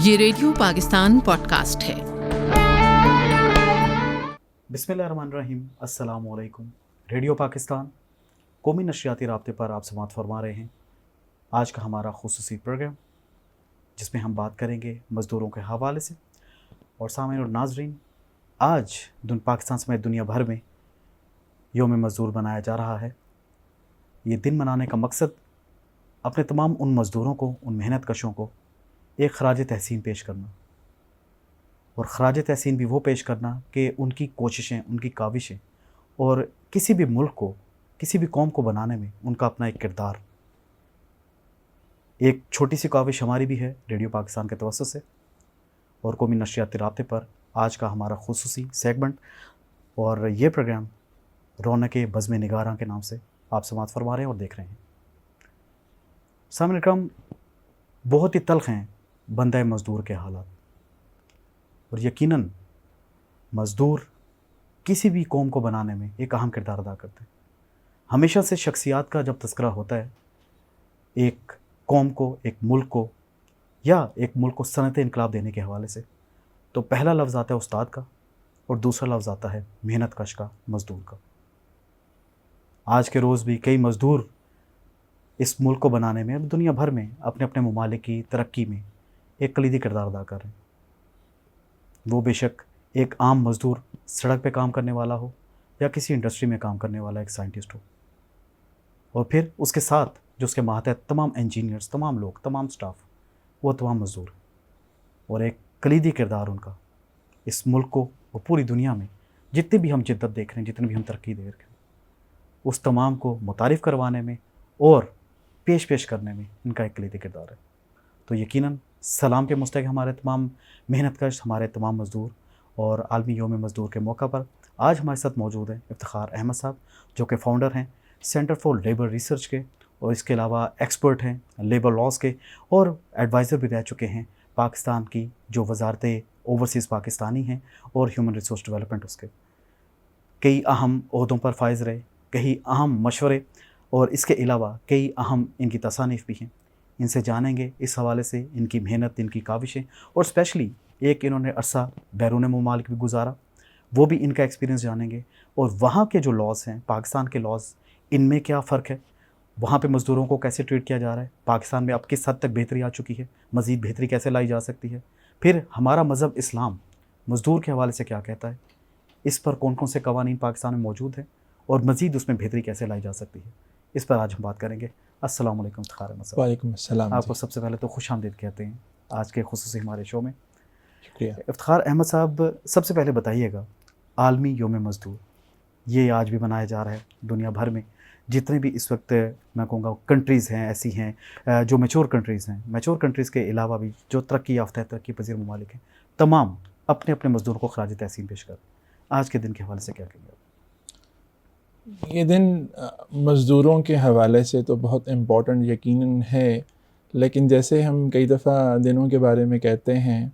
یہ radio Pakistan podcast ہے۔ بسم اللہ الرحمن الرحیم۔ السلام علیکم۔ ریڈیو پاکستان قومی نشریاتی رابطے پر آپ سماعت فرما رہے ہیں۔ آج کا ہمارا خصوصی پروگرام جس میں ہم بات کریں گے مزدوروں کے حوالے سے۔ اور سامعین اور ناظرین، آج پاکستان سمیت دنیا بھر میں یوم مزدور منایا جا رہا ہے۔ یہ دن منانے کا مقصد اپنے تمام ان مزدوروں کو، ان محنت کشوں کو ایک خراج تحسین پیش کرنا، اور خراج تحسین بھی وہ پیش کرنا کہ ان کی کوششیں، ان کی کاوشیں اور کسی بھی ملک کو، کسی بھی قوم کو بنانے میں ان کا اپنا ایک کردار۔ ایک چھوٹی سی کاوش ہماری بھی ہے ریڈیو پاکستان کے توسط سے اور قومی نشریاتی رابطے پر آج کا ہمارا خصوصی سیگمنٹ، اور یہ پروگرام رونق بزم نگاراں کے نام سے آپ سماعت فرما رہے ہیں اور دیکھ رہے ہیں۔ سامعین اکرام، بہت ہی تلخ ہیں بندہ مزدور کے حالات، اور یقیناً مزدور کسی بھی قوم کو بنانے میں ایک اہم کردار ادا کرتے ہیں۔ ہمیشہ سے شخصیات کا جب تذکرہ ہوتا ہے ایک قوم کو، ایک ملک کو، یا ایک ملک کو صنعت انقلاب دینے کے حوالے سے، تو پہلا لفظ آتا ہے استاد کا اور دوسرا لفظ آتا ہے محنت کش کا، مزدور کا۔ آج کے روز بھی کئی مزدور اس ملک کو بنانے میں، دنیا بھر میں اپنے اپنے ممالک کی ترقی میں ایک کلیدی کردار ادا کر رہے ہیں۔ وہ بے شک ایک عام مزدور سڑک پہ کام کرنے والا ہو، یا کسی انڈسٹری میں کام کرنے والا ایک سائنٹسٹ ہو، اور پھر اس کے ساتھ جو اس کے ماتحت تمام انجینئرز، تمام لوگ، تمام سٹاف، وہ تمام مزدور ہیں۔ اور ایک کلیدی کردار ان کا اس ملک کو اور پوری دنیا میں جتنی بھی ہم جدت دیکھ رہے ہیں، جتنی بھی ہم ترقی دیکھ رہے ہیں، اس تمام کو متعارف کروانے میں اور پیش کرنے میں ان کا ایک کلیدی کردار ہے۔ تو یقیناً سلام کے مستحق ہمارے تمام محنت کش، ہمارے تمام مزدور، اور عالمی یوم مزدور کے موقع پر آج ہمارے ساتھ موجود ہیں افتخار احمد صاحب، جو کہ فاؤنڈر ہیں سینٹر فار لیبر ریسرچ کے، اور اس کے علاوہ ایکسپرٹ ہیں لیبر لاز کے، اور ایڈوائزر بھی رہ چکے ہیں پاکستان کی جو وزارت اوورسیز پاکستانی ہیں اور ہیومن ریسورس ڈیولپمنٹ اس کے۔ کئی اہم عہدوں پر فائز رہے، کئی اہم مشورے، اور اس کے علاوہ کئی اہم ان کی تصانیف بھی ہیں۔ ان سے جانیں گے اس حوالے سے ان کی محنت، ان کی کاوشیں، اور اسپیشلی ایک انہوں نے عرصہ بیرون ممالک بھی گزارا، وہ بھی ان کا ایکسپیرینس جانیں گے، اور وہاں کے جو لاز ہیں، پاکستان کے لاز، ان میں کیا فرق ہے، وہاں پہ مزدوروں کو کیسے ٹریٹ کیا جا رہا ہے، پاکستان میں اب کس حد تک بہتری آ چکی ہے، مزید بہتری کیسے لائی جا سکتی ہے، پھر ہمارا مذہب اسلام مزدور کے حوالے سے کیا کہتا ہے، اس پر کون کون سے قوانین پاکستان میں موجود ہیں، اور مزید اس میں بہتری کیسے لائی جا سکتی ہے، اس پر آج ہم بات کریں گے۔ السلام علیکم افتخار احمد صاحب۔ وعلیکم السلام۔ آپ کو سب سے پہلے تو خوش آمدید کہتے ہیں آج کے خصوصی ہمارے شو میں۔ شکریہ۔ افتخار احمد صاحب، سب سے پہلے بتائیے گا، عالمی یوم مزدور یہ آج بھی منایا جا رہا ہے دنیا بھر میں، جتنے بھی اس وقت میں کہوں گا کنٹریز ہیں، ایسی ہیں جو میچور کنٹریز ہیں، میچور کنٹریز کے علاوہ بھی جو ترقی یافتہ ہے، ترقی پذیر ممالک ہیں، تمام اپنے اپنے مزدوروں کو خراج تحسین پیش کر آج کے دن کے حوالے سے کیا کہیں گے؟ یہ دن مزدوروں کے حوالے سے تو بہت امپورٹنٹ یقیناً ہے، لیکن جیسے ہم کئی دفعہ دنوں کے بارے میں کہتے ہیں،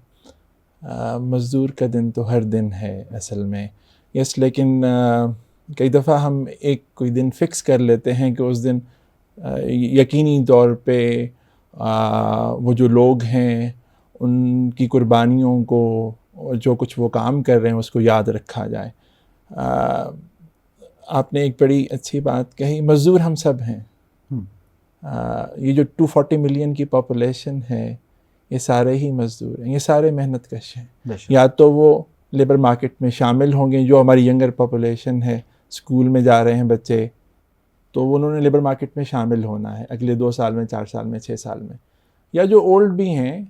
مزدور کا دن تو ہر دن ہے اصل میں، لیکن کئی دفعہ ہم ایک کوئی دن فکس کر لیتے ہیں کہ اس دن یقینی طور پہ وہ جو لوگ ہیں ان کی قربانیوں کو، جو کچھ وہ کام کر رہے ہیں، اس کو یاد رکھا جائے۔ آپ نے ایک بڑی اچھی بات کہی، مزدور ہم سب ہیں۔ یہ جو 240 ملین کی پاپولیشن ہے، یہ سارے ہی مزدور ہیں، یہ سارے محنت کش ہیں۔ یا تو وہ لیبر مارکیٹ میں شامل ہوں گے، جو ہماری ینگر پاپولیشن ہے، اسکول میں جا رہے ہیں بچے، تو انہوں نے لیبر مارکیٹ میں شامل ہونا ہے اگلے 2 سال میں، 4 سال میں، 6 سال میں۔ یا جو اولڈ بھی ہیں،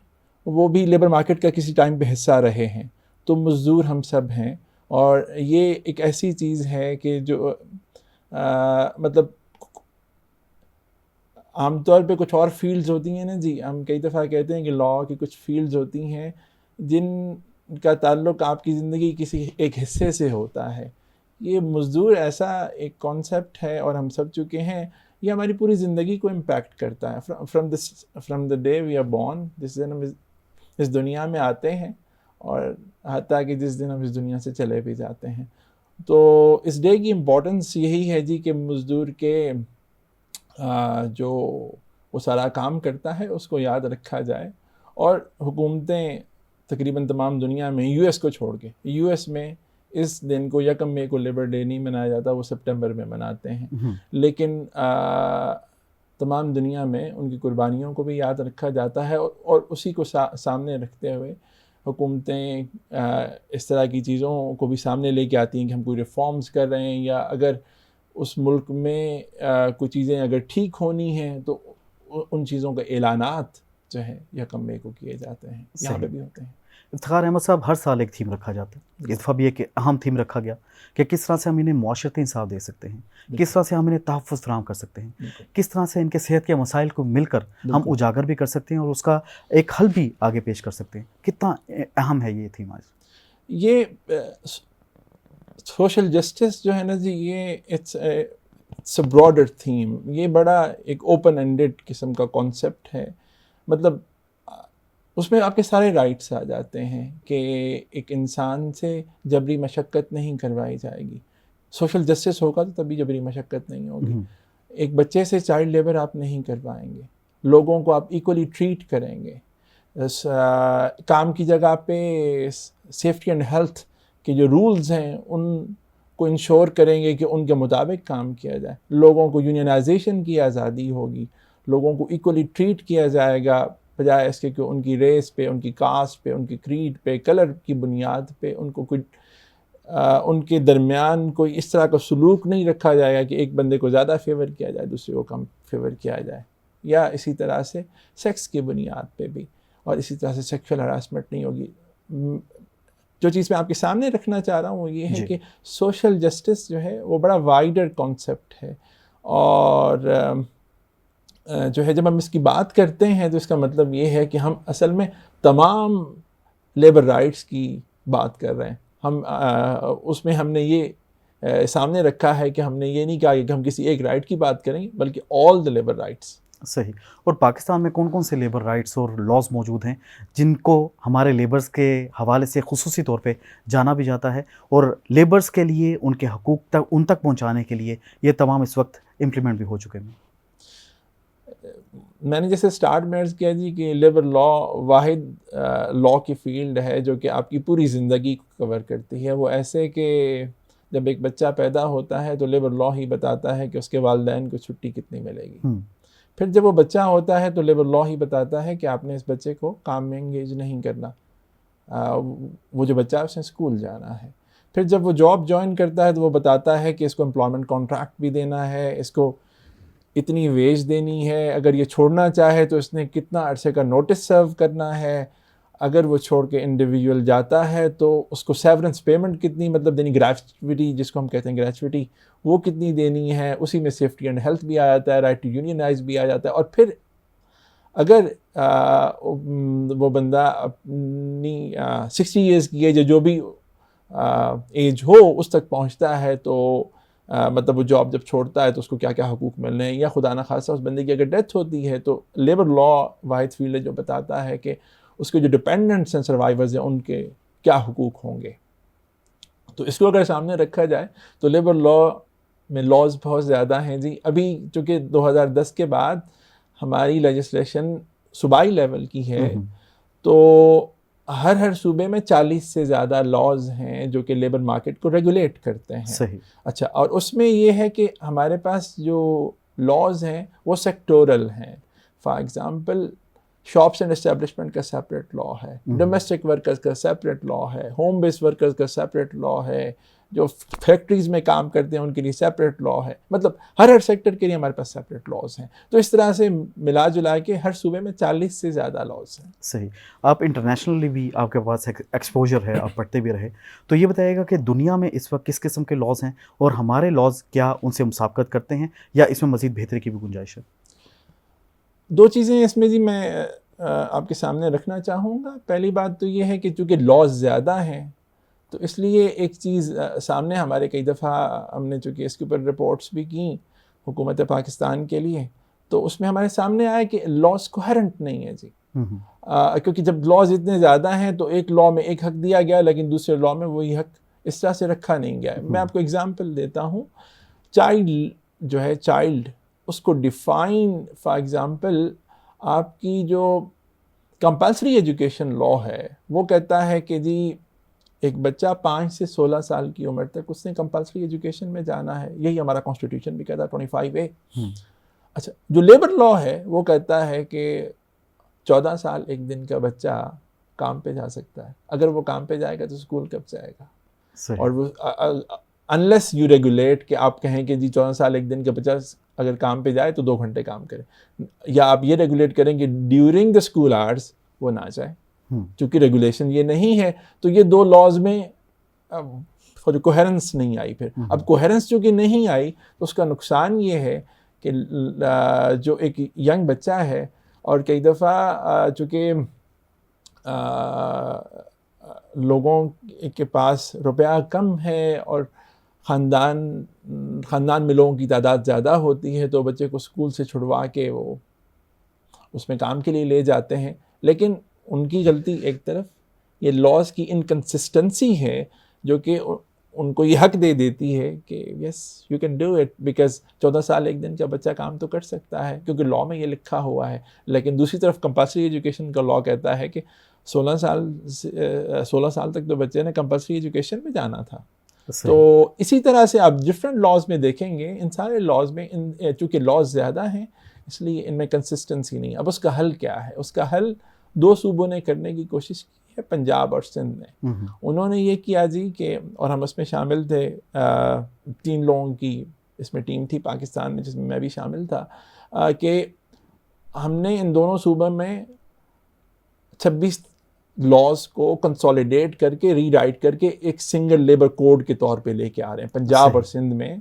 وہ بھی لیبر مارکیٹ کا کسی ٹائم پہ حصہ رہے ہیں۔ تو مزدور ہم سب ہیں، اور یہ ایک ایسی چیز ہے کہ جو مطلب عام طور پہ کچھ اور فیلڈز ہوتی ہیں نا جی، ہم کئی دفعہ کہتے ہیں کہ لاء کی کچھ فیلڈز ہوتی ہیں جن کا تعلق آپ کی زندگی کسی ایک حصے سے ہوتا ہے۔ یہ مزدور ایسا ایک کانسیپٹ ہے، اور ہم سب چکے ہیں، یہ ہماری پوری زندگی کو امپیکٹ کرتا ہے، from the day we are born, جس دن ہم اس دنیا میں آتے ہیں، اور حتیٰ کہ جس دن ہم اس دنیا سے چلے بھی جاتے ہیں۔ تو اس ڈے کی امپورٹنس یہی ہے جی کہ مزدور کے جو وہ سارا کام کرتا ہے اس کو یاد رکھا جائے، اور حکومتیں تقریباً تمام دنیا میں یو ایس کو چھوڑ کے، یو ایس میں اس دن کو 1 مئی کو لیبر ڈے نہیں منایا جاتا، وہ سپٹمبر میں مناتے ہیں، لیکن تمام دنیا میں ان کی قربانیوں کو بھی یاد رکھا جاتا ہے، اور اسی کو سامنے رکھتے ہوئے حکومتیں اس طرح کی چیزوں کو بھی سامنے لے کے آتی ہیں کہ ہم کوئی ریفارمز کر رہے ہیں، یا اگر اس ملک میں کوئی چیزیں اگر ٹھیک ہونی ہیں تو ان چیزوں کے اعلانات جو ہے 1 مئی کو کیے جاتے ہیں، یہاں پہ بھی ہوتے ہیں۔ افتخار احمد صاحب، ہر سال ایک تھیم رکھا جاتا ہے، اس دفعہ بھی ایک اہم تھیم رکھا گیا کہ کس طرح سے ہم انہیں معاشرتی انصاف دے سکتے ہیں، کس طرح سے ہم انہیں تحفظ فراہم کر سکتے ہیں، کس طرح سے ان کے صحت کے مسائل کو مل کر ہم اجاگر بھی کر سکتے ہیں اور اس کا ایک حل بھی آگے پیش کر سکتے ہیں۔ کتنا اہم ہے یہ تھیم آج؟ یہ سوشل جسٹس جو ہے نا جی، یہ اٹس اے براڈر تھیم، یہ بڑا ایک اوپن اینڈڈ قسم کا کانسیپٹ ہے، مطلب اس میں آپ کے سارے رائٹس آ جاتے ہیں کہ ایک انسان سے جبری مشقت نہیں کروائی جائے گی، سوشل جسٹس ہوگا تو تبھی جبری مشقت نہیں ہوگی، ایک بچے سے چائلڈ لیبر آپ نہیں کروائیں گے، لوگوں کو آپ ایکولی ٹریٹ کریں گے، کام کی جگہ پہ سیفٹی اینڈ ہیلتھ کے جو رولز ہیں ان کو انشور کریں گے کہ ان کے مطابق کام کیا جائے، لوگوں کو یونینائزیشن کی آزادی ہوگی، لوگوں کو ایکولی ٹریٹ کیا جائے گا، بجائے اس کے کہ ان کی ریس پہ، ان کی کاسٹ پہ، ان کی کریڈ پہ، کلر کی بنیاد پہ ان کو کوئی ان کے درمیان کوئی اس طرح کا سلوک نہیں رکھا جائے گا کہ ایک بندے کو زیادہ فیور کیا جائے، دوسرے کو کم فیور کیا جائے، یا اسی طرح سے سیکس کی بنیاد پہ بھی، اور اسی طرح سے سیکشل ہراسمنٹ نہیں ہوگی۔ جو چیز میں آپ کے سامنے رکھنا چاہ رہا ہوں وہ یہ ہے کہ سوشل جسٹس جو ہے وہ بڑا وائڈر کانسیپٹ ہے، اور جو ہے جب ہم اس کی بات کرتے ہیں تو اس کا مطلب یہ ہے کہ ہم اصل میں تمام لیبر رائٹس کی بات کر رہے ہیں۔ ہم اس میں ہم نے یہ سامنے رکھا ہے کہ ہم نے یہ نہیں کہا کہ ہم کسی ایک رائٹ کی بات کریں، بلکہ آل دا لیبر رائٹس۔ صحیح۔ اور پاکستان میں کون کون سے لیبر رائٹس اور لاز موجود ہیں جن کو ہمارے لیبرز کے حوالے سے خصوصی طور پہ جانا بھی جاتا ہے، اور لیبرز کے لیے ان کے حقوق تک ان تک پہنچانے کے لیے یہ تمام اس وقت امپلیمنٹ بھی ہو چکے ہیں؟ میں نے جیسے سٹارٹ میں عرض کیا جی کہ لیبر لا واحد لا کی فیلڈ ہے جو کہ آپ کی پوری زندگی کو کور کرتی ہے۔ وہ ایسے کہ جب ایک بچہ پیدا ہوتا ہے تو لیبر لا ہی بتاتا ہے کہ اس کے والدین کو چھٹی کتنی ملے گی، پھر جب وہ بچہ ہوتا ہے تو لیبر لا ہی بتاتا ہے کہ آپ نے اس بچے کو کام میں انگیج نہیں کرنا، وہ جو بچہ ہے اس نے اسکول جانا ہے، پھر جب وہ جاب جوائن کرتا ہے تو وہ بتاتا ہے کہ اس کو امپلائمنٹ کانٹریکٹ بھی دینا ہے، اس کو اتنی ویج دینی ہے، اگر یہ چھوڑنا چاہے تو اس نے کتنا عرصے کا نوٹس سرو کرنا ہے، اگر وہ چھوڑ کے انڈیویجول جاتا ہے تو اس کو سیورنس پیمنٹ کتنی مطلب دینی، گریچوٹی جس کو ہم کہتے ہیں گریچوٹی، وہ کتنی دینی ہے، اسی میں سیفٹی اینڈ ہیلتھ بھی آ جاتا ہے، رائٹ ٹو یونینائز بھی آ جاتا ہے، اور پھر اگر وہ بندہ اپنی 60 ایئرس کی ایج جو بھی ایج ہو اس تک پہنچتا ہے تو مطلب وہ جاب جب چھوڑتا ہے تو اس کو کیا کیا حقوق ملنے ہیں، یا خدا نخواستہ اس بندے کی اگر ڈیتھ ہوتی ہے تو لیبر لا واحد فیلڈ ہے جو بتاتا ہے کہ اس کے جو ڈپینڈنٹس ہیں، سروائیورز ہیں، ان کے کیا حقوق ہوں گے۔ تو اس کو اگر سامنے رکھا جائے تو لیبر لا میں لاز بہت زیادہ ہیں جی۔ ابھی چونکہ 2010 کے بعد ہماری لیجسلیشن صوبائی لیول کی ہے تو ہر صوبے میں 40 سے زیادہ لاز ہیں جو کہ لیبر مارکیٹ کو ریگولیٹ کرتے ہیں۔ صحیح۔ اچھا، اور اس میں یہ ہے کہ ہمارے پاس جو لاز ہیں وہ سیکٹورل ہیں۔ For example shops and establishment کا سیپریٹ لا ہے، ڈومیسٹک ورکرز کا سیپریٹ لا ہے، ہوم بیس ورکرز کا سیپریٹ لا ہے، جو فیکٹریز میں کام کرتے ہیں ان کے لیے سیپریٹ لا ہے، مطلب ہر سیکٹر کے لیے ہمارے پاس سیپریٹ لاز ہیں۔ تو اس طرح سے ملا جلا کے ہر صوبے میں 40 سے زیادہ لاز ہیں۔ صحیح۔ آپ انٹرنیشنلی بھی آپ کے پاس ایکسپوجر ہے، آپ پڑھتے بھی رہے، تو یہ بتائیے گا کہ دنیا میں اس وقت کس قسم کے لاز ہیں اور ہمارے لاز کیا ان سے مسابقت کرتے ہیں یا اس میں مزید بہتری کی بھی گنجائش ہے؟ دو چیزیں اس میں جی میں آپ کے سامنے رکھنا چاہوں گا۔ پہلی بات تو یہ ہے کہ چونکہ لاز زیادہ ہیں تو اس لیے ایک چیز سامنے ہمارے کئی دفعہ ہم نے چونکہ اس کے اوپر رپورٹس بھی کیں حکومت پاکستان کے لیے، تو اس میں ہمارے سامنے آیا کہ لاز کوہرنٹ نہیں ہے جی، کیونکہ جب لاز اتنے زیادہ ہیں تو ایک لا میں ایک حق دیا گیا لیکن دوسرے لا میں وہی حق اس طرح سے رکھا نہیں گیا ہے۔ میں آپ کو اگزامپل دیتا ہوں، چائلڈ جو ہے، چائلڈ اس کو ڈیفائن، فار ایگزامپل آپ کی جو کمپلسری ایجوکیشن لا ہے وہ کہتا ہے کہ جی ایک بچہ 5 سے 16 سال کی عمر تک اس نے کمپلسری ایجوکیشن میں جانا ہے. یہی ہمارا کانسٹیٹیوشن بھی کہتا ہے 25A. اچھا جو لیبر لا ہے وہ کہتا ہے کہ 14 سال ایک دن کا بچہ کام پہ جا سکتا ہے. اگر وہ کام پہ جائے گا تو اسکول کب سے آئے گا؟ اور وہ انلیس یو ریگولیٹ کہ آپ کہیں کہ جی 14 سال ایک دن کا بچہ اگر کام پہ جائے تو 2 گھنٹے کام کرے, یا آپ یہ ریگولیٹ کریں کہ ڈیورنگ دا اسکول آورس وہ نہ جائے. چونکہ ریگولیشن یہ نہیں ہے تو یہ 2 لاز میں کوہیرنس نہیں آئی. پھر اب کوہیرنس چونکہ نہیں آئی تو اس کا نقصان یہ ہے کہ جو ایک ینگ بچہ ہے اور کئی دفعہ چونکہ لوگوں کے پاس روپیہ کم ہے اور خاندان میں لوگوں کی تعداد زیادہ ہوتی ہے تو بچے کو اسکول سے چھڑوا کے وہ اس میں کام کے لیے لے جاتے ہیں. لیکن ان کی غلطی ایک طرف یہ لاز کی انکنسسٹنسی ہے جو کہ ان کو یہ حق دے دیتی ہے کہ yes you can do it because 14 سال ایک دن کا بچہ کام تو کر سکتا ہے کیونکہ لاء میں یہ لکھا ہوا ہے. لیکن دوسری طرف کمپلسری ایجوکیشن کا لاء کہتا ہے کہ 16 سال تک تو بچے نے کمپلسری ایجوکیشن میں جانا تھا. تو اسی طرح سے آپ ڈفرینٹ لاز میں دیکھیں گے, ان سارے لاز میں چونکہ لاز زیادہ ہیں اس لیے ان میں کنسسٹنسی نہیں. اب اس کا حل کیا ہے؟ اس کا حل 2 صوبوں نے کرنے کی کوشش کی ہے, پنجاب اور سندھ نے. انہوں نے یہ کیا جی کہ, اور ہم اس میں شامل تھے, 3 لوگوں کی اس میں ٹیم تھی پاکستان میں جس میں میں بھی شامل تھا, کہ ہم نے ان دونوں صوبوں میں 26 لاز کو کنسولیڈیٹ کر کے ری رائٹ کر کے ایک سنگل لیبر کوڈ کے طور پہ لے کے آ رہے ہیں پنجاب اور سندھ میں.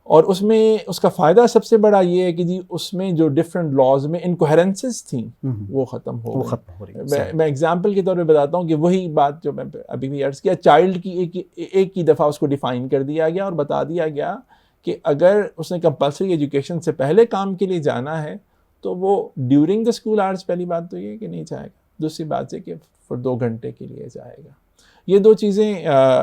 اور اس میں اس کا فائدہ سب سے بڑا یہ ہے کہ جی اس میں جو ڈفرینٹ لاز میں انکوہرنسز تھیں وہ ختم ہو رہی. میں ایگزامپل کے طور پہ بتاتا ہوں کہ وہی بات جو میں ابھی بھی عرض کیا, چائلڈ کی ایک ہی دفعہ اس کو ڈیفائن کر دیا گیا اور بتا دیا گیا کہ اگر اس نے کمپلسری ایجوکیشن سے پہلے کام کے لیے جانا ہے تو وہ ڈیورنگ دا اسکول آورس پہلی بات تو یہ کہ نہیں جائے گا, دوسری بات ہے کہ فور 2 گھنٹے کے لیے جائے گا. یہ 2 چیزیں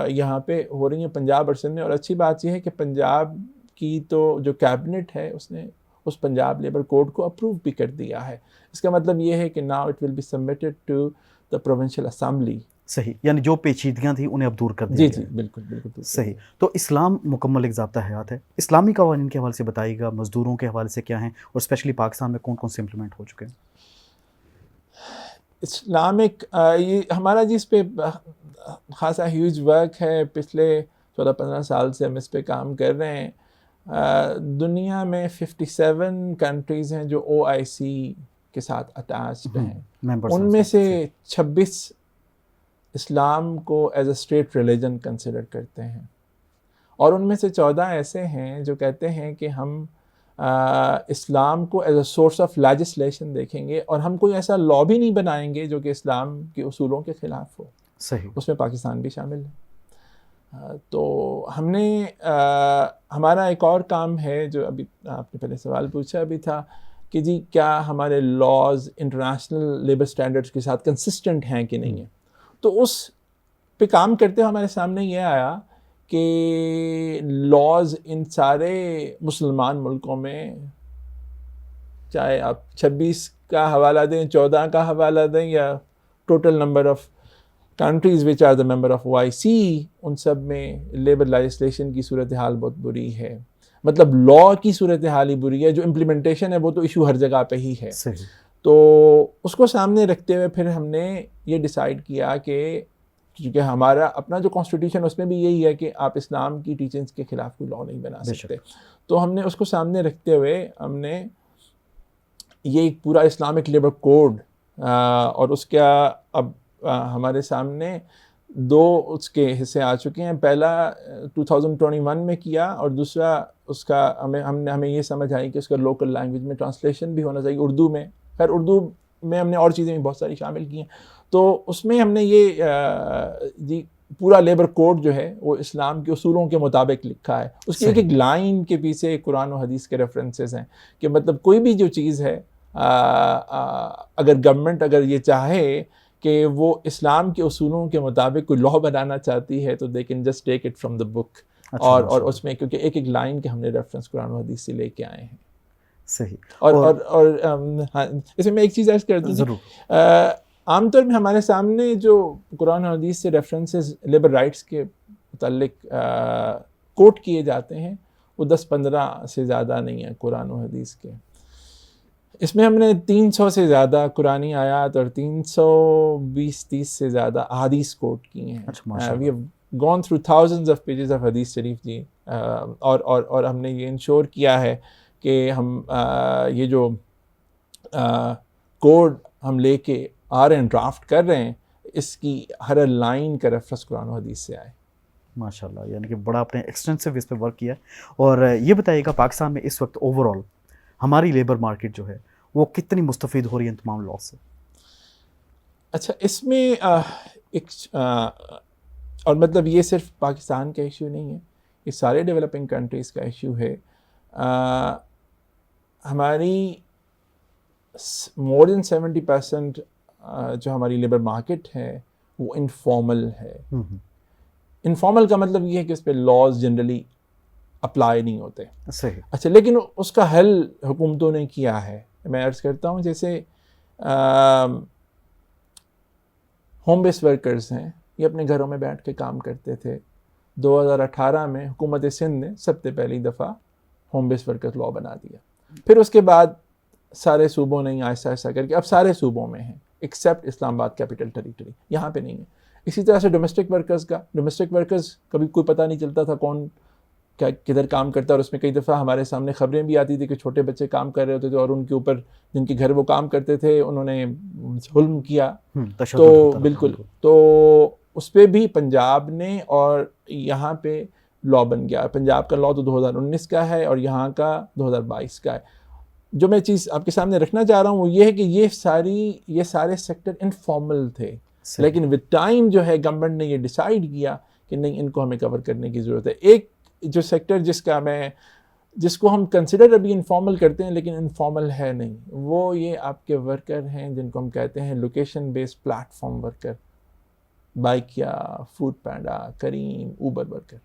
یہاں پہ ہو رہی ہیں پنجاب اور سندھ میں. اور اچھی بات یہ ہے کہ پنجاب کی تو جو کیبنٹ ہے اس نے اس پنجاب لیبر کوڈ کو اپروو بھی کر دیا ہے. اس کا مطلب یہ ہے کہ now it will be submitted to the provincial assembly. صحیح, یعنی جو پیچیدگیاں تھیں انہیں اب دور کر دیا. جی بالکل صحیح. تو اسلام مکمل ایک ضابطہ حیات ہے. اسلامی قوانین کے حوالے سے بتائیے گا, مزدوروں کے حوالے سے کیا ہیں اور اسپیشلی پاکستان میں کون کون سے امپلیمنٹ ہو چکے ہیں؟ اسلامک یہ ہمارا جی اس پہ خاصا ہیوج ورک ہے. پچھلے 14-15 سال سے ہم اس پہ کام کر رہے ہیں. دنیا میں 57 کنٹریز ہیں جو OIC کے ساتھ اٹیچڈ ہیں. ان میں سے 26 اسلام کو as a state religion consider کرتے ہیں, اور ان میں سے 14 ایسے ہیں جو کہتے ہیں کہ ہم اسلام کو as a source of legislation دیکھیں گے اور ہم کوئی ایسا لاء بھی نہیں بنائیں گے جو کہ اسلام کے اصولوں کے خلاف ہو. صحیح. اس میں پاکستان بھی شامل ہے. تو ہم نے ہمارا ایک اور کام ہے جو ابھی آپ نے پہلے سوال پوچھا بھی تھا کہ جی کیا ہمارے لاز انٹرنیشنل لیبر اسٹینڈرڈس کے ساتھ کنسسٹنٹ ہیں کہ نہیں ہیں. تو اس پہ کام کرتے ہوئے ہمارے سامنے یہ آیا کہ لاز ان سارے مسلمان ملکوں میں, چاہے آپ 26 کا حوالہ دیں, 14 کا حوالہ دیں, یا total number of countries which are the member of OIC, ان سب میں لیبر لیجسلیشن کی صورتحال بہت بری ہے. مطلب لاء کی صورتحال ہی بری ہے, جو امپلیمنٹیشن ہے وہ تو ایشو ہر جگہ پہ ہی ہے. صحیح. تو اس کو سامنے رکھتے ہوئے پھر ہم نے یہ ڈیسائیڈ کیا کہ کیونکہ ہمارا اپنا جو کانسٹیٹیوشن اس میں بھی یہی ہے کہ آپ اسلام کی ٹیچنگس کے خلاف کوئی لاء نہیں بنا سکتے. تو ہم نے اس کو سامنے رکھتے ہوئے ہم نے یہ ایک پورا اسلامک لیبر کوڈ, اور اس کا اب ہمارے سامنے 2 اس کے حصے آ چکے ہیں. پہلا 2021 میں کیا, اور دوسرا اس کا ہمیں یہ سمجھ آئی کہ اس کا لوکل لینگویج میں ٹرانسلیشن بھی ہونا چاہیے, اردو میں. خیر اردو میں ہم نے اور چیزیں بھی بہت ساری شامل کی ہیں. تو اس میں ہم نے یہ جی پورا لیبر کوڈ جو ہے وہ اسلام کے اصولوں کے مطابق لکھا ہے. اس کی ایک لائن کے پیچھے قرآن و حدیث کے ریفرنسز ہیں کہ مطلب کوئی بھی جو چیز ہے اگر گورنمنٹ اگر یہ چاہے کہ وہ اسلام کے اصولوں کے مطابق کوئی لاء بنانا چاہتی ہے تو they can just take it from the book. اور اس میں کیونکہ ایک لائن کے ہم نے ریفرنس قرآن و حدیث سے لے کے آئے ہیں. صحیح. اور ہاں اس میں ایک چیز عرض کر دوں. ضرور. عام طور پہ ہمارے سامنے جو قرآن و حدیث سے ریفرنسز لیبر رائٹس کے متعلق کوٹ کیے جاتے ہیں وہ 10-15 سے زیادہ نہیں ہیں قرآن و حدیث کے. اس میں ہم نے 300 سے زیادہ قرآنی آیات اور 320-30 سے زیادہ احادیث کوٹ کی ہیں. We have gone through thousands of pages of حدیث شریف جی. اور ہم نے یہ انشور کیا ہے کہ ہم یہ جو کوڈ ہم لے کے آ رہے ہیں, ڈرافٹ کر رہے ہیں, اس کی ہر لائن کا ریفرنس قرآن و حدیث سے آئے. ماشاء اللہ, یعنی کہ بڑا آپ نے ایکسٹینسو اس پہ ورک کیا ہے. اور یہ بتائیے گا پاکستان میں اس وقت اوور آل ہماری لیبر مارکیٹ جو ہے وہ کتنی مستفید ہو رہی ہے ان تمام لاء سے؟ اچھا, اس میں ایک اور مطلب یہ صرف پاکستان کا ایشو نہیں ہے, یہ سارے ڈیولپنگ کنٹریز کا ایشو ہے. ہماری مور دین 70% جو ہماری لیبر مارکیٹ ہے وہ انفارمل ہے. انفارمل کا مطلب یہ ہے کہ اس پہ لاز جنرلی اپلائی نہیں ہوتے. صحیح. اچھا, لیکن اس کا حل حکومتوں نے کیا ہے. میں عرض کرتا ہوں جیسے ہوم بیس ورکرز ہیں, یہ اپنے گھروں میں بیٹھ کے کام کرتے تھے. 2018 میں حکومت سندھ نے سب سے پہلی دفعہ ہوم بیس ورکر لاء بنا دیا. پھر اس کے بعد سارے صوبوں نے آہستہ آہستہ کر کے اب سارے صوبوں میں ہیں ایکسیپٹ اسلام آباد کیپٹل ٹیریٹری, یہاں پہ نہیں ہے. اسی طرح سے ڈومیسٹک ورکرز کبھی کوئی پتہ نہیں چلتا تھا کون کیا کدھر کام کرتا ہے, اور اس میں کئی دفعہ ہمارے سامنے خبریں بھی آتی تھی کہ چھوٹے بچے کام کر رہے ہوتے تھے اور ان کے اوپر جن کے گھر وہ کام کرتے تھے انہوں نے ظلم کیا. تو بالکل, تو اس پہ بھی پنجاب نے اور یہاں پہ لاء بن گیا. پنجاب کا لاء تو 2019 کا ہے اور یہاں کا 2022 کا ہے. جو میں چیز آپ کے سامنے رکھنا چاہ رہا ہوں وہ یہ ہے کہ یہ سارے سیکٹر انفارمل تھے, لیکن ود ٹائم جو ہے گورنمنٹ نے یہ ڈیسائیڈ کیا کہ نہیں, ان کو ہمیں کور کرنے کی ضرورت ہے. ایک جو سیکٹر جس کو ہم کنسیڈر ابھی انفارمل کرتے ہیں لیکن انفارمل ہے نہیں, وہ یہ آپ کے ورکر ہیں جن کو ہم کہتے ہیں location based platform worker, Bykea, foodpanda, Careem, Uber worker.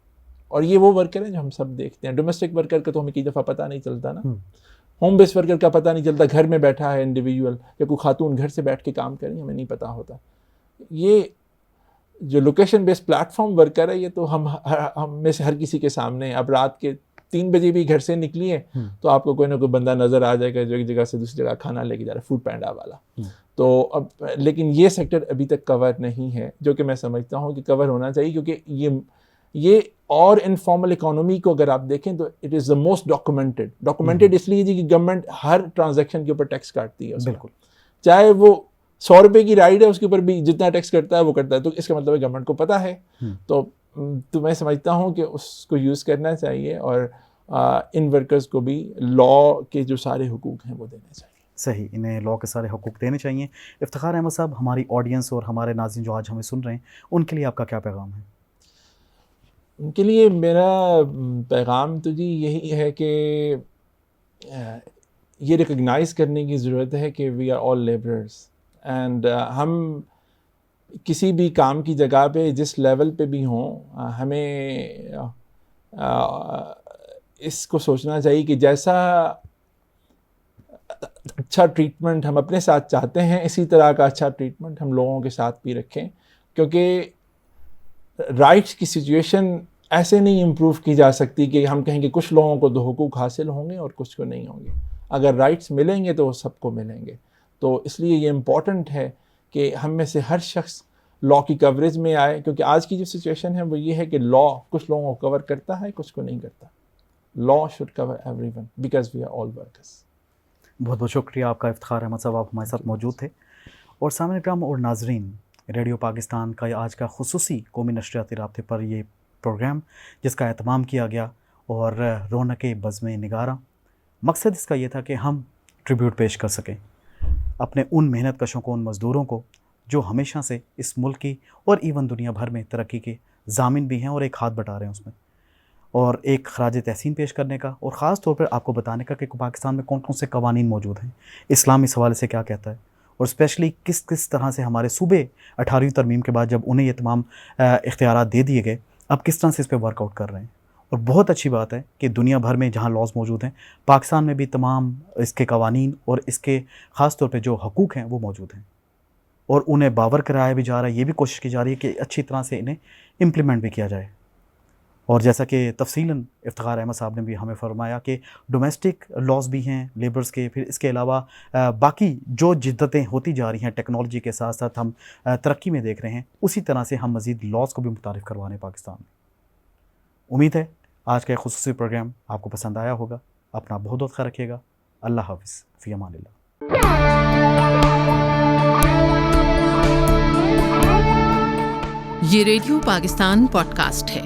اور یہ وہ ورکر ہیں جو ہم سب دیکھتے ہیں. ڈومیسٹک ورکر کا تو ہمیں کئی دفعہ پتہ نہیں چلتا نا, ہوم بیس ورکر کا پتہ نہیں چلتا, گھر میں بیٹھا ہے انڈیویجول یا کوئی خاتون گھر سے بیٹھ کے کام کر رہی ہے, ہمیں نہیں پتہ ہوتا. یہ جو لوکیشن بیس پلیٹ فارم ورکر ہے یہ تو ہم میں سے ہر کسی کے سامنے. اب رات کے 3 بجے بھی گھر سے نکلی ہے تو آپ کو کوئی نہ کوئی بندہ نظر آ جائے گا جو ایک جگہ سے دوسری جگہ کھانا لے کے جا رہا ہے, فوڈ پینڈا والا. تو اب لیکن یہ سیکٹر ابھی تک کور نہیں ہے, جو کہ میں سمجھتا ہوں کہ کور ہونا چاہیے, کیونکہ یہ اور انفارمل اکانومی کو اگر آپ دیکھیں تو it is the most documented اس لیے جی کہ گورنمنٹ ہر ٹرانزیکشن کے اوپر ٹیکس کاٹتی ہے. بالکل, چاہے وہ 100 روپے کی رائڈ ہے اس کے اوپر بھی جتنا ٹیکس کرتا ہے وہ کرتا ہے. تو اس کا مطلب ہے گورنمنٹ کو پتہ ہے. تو میں سمجھتا ہوں کہ اس کو یوز کرنا چاہیے اور ان ورکرز کو بھی لاء کے جو سارے حقوق ہیں وہ دینے چاہیے. صحیح, انہیں لاء کے سارے حقوق دینے چاہیے. افتخار احمد صاحب, ہماری آڈینس اور ہمارے ناظرین جو آج ہمیں سن رہے ہیں ان کے لیے آپ کا کیا پیغام ہے؟ ان کے لیے میرا پیغام تو جی یہی ہے کہ یہ ریکگنائز کرنے کی ضرورت ہے کہ we are all labourers, and ہم کسی بھی کام کی جگہ پہ جس لیول پہ بھی ہوں ہمیں اس کو سوچنا چاہیے کہ جیسا اچھا ٹریٹمنٹ ہم اپنے ساتھ چاہتے ہیں اسی طرح کا اچھا ٹریٹمنٹ ہم لوگوں کے ساتھ بھی رکھیں, کیونکہ رائٹس کی سچویشن ایسے نہیں امپروو کی جا سکتی کہ ہم کہیں کہ کچھ لوگوں کو 2 حقوق حاصل ہوں گے اور کچھ کو نہیں ہوں گے. اگر رائٹس ملیں گے تو وہ سب کو ملیں گے. تو اس لیے یہ امپورٹنٹ ہے کہ ہم میں سے ہر شخص لاء کی کوریج میں آئے, کیونکہ آج کی جو سچویشن ہے وہ یہ ہے کہ لاء کچھ لوگوں کو کور کرتا ہے کچھ کو نہیں کرتا. Law should cover everyone because we are all workers. بہت بہت شکریہ آپ کا افتخار احمد صاحب, آپ ہمارے ساتھ موجود تھے. اور سامعین کرام اور ناظرین, ریڈیو پاکستان کا آج کا خصوصی قومی نشریاتی رابطے پر یہ پروگرام جس کا اہتمام کیا گیا اور رونق بزم نگاراں, مقصد اس کا یہ تھا کہ ہم ٹریبیوٹ پیش کر سکیں اپنے ان محنت کشوں کو, ان مزدوروں کو جو ہمیشہ سے اس ملک کی اور ایون دنیا بھر میں ترقی کے ضامن بھی ہیں اور ایک ہاتھ بٹا رہے ہیں اس میں, اور ایک خراج تحسین پیش کرنے کا اور خاص طور پر آپ کو بتانے کا کہ پاکستان میں کون کون سے قوانین موجود ہیں, اسلام اس حوالے سے کیا کہتا ہے, اور اسپیشلی کس طرح سے ہمارے صوبے 18ویں ترمیم کے بعد جب انہیں یہ تمام اختیارات دے دیے گئے اب کس طرح سے اس پہ ورک آؤٹ کر رہے ہیں. اور بہت اچھی بات ہے کہ دنیا بھر میں جہاں لاز موجود ہیں پاکستان میں بھی تمام اس کے قوانین اور اس کے خاص طور پہ جو حقوق ہیں وہ موجود ہیں اور انہیں باور کرایا بھی جا رہا ہے. یہ بھی کوشش کی جا رہی ہے کہ اچھی طرح سے انہیں امپلیمنٹ بھی کیا جائے. اور جیسا کہ تفصیلاً افتخار احمد صاحب نے بھی ہمیں فرمایا کہ ڈومیسٹک لاز بھی ہیں لیبرز کے, پھر اس کے علاوہ باقی جو جدتیں ہوتی جا رہی ہیں ٹیکنالوجی کے ساتھ ساتھ ہم ترقی میں دیکھ رہے ہیں, اسی طرح سے ہم مزید لاز کو بھی متعارف کروانے پاکستان میں. امید ہے آج کا خصوصی پروگرام آپ کو پسند آیا ہوگا. اپنا بہت بہت خیال رکھیے گا. اللہ حافظ. فی امان اللہ. یہ ریڈیو پاکستان پوڈ کاسٹ ہے.